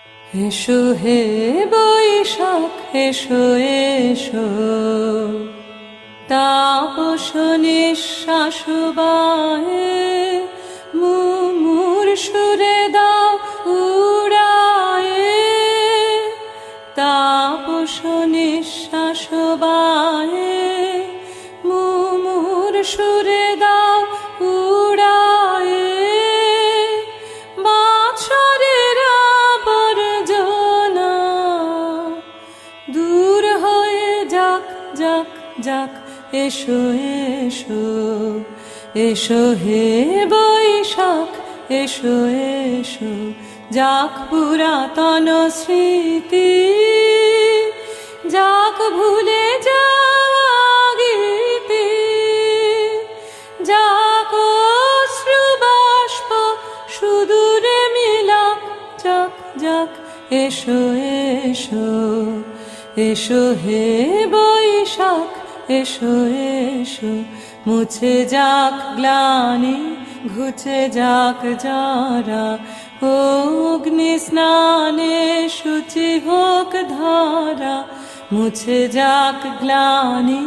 এসো হে বৈশাখ এসো এসো, তাপস নিঃশ্বাস বাহে মুমুর সুরে দাও উড়ায়ে, তাপস নিঃশ্বাস বাহে মুমুর সুরে দাও উড়ায়ে। বাছরের আবর্জনা দূর হয়ে যাক যাক যাক, এসো এসো এসো হে বৈশাখ এসো এসো, যাক পুরাতন স্মৃতি, যাক ভুলে যাওয়া গীতি, যাক অশ্রুবাষ্প সুদূরে মিলাক, যাক যাক এসো এসো এসো হে বৈশাখ এসো এসো। মুছে যাক গ্লানি ঘুচে যাক যারা, অগ্নি স্নানে শুচি হোক ধারা। মুছে যাক গ্লানি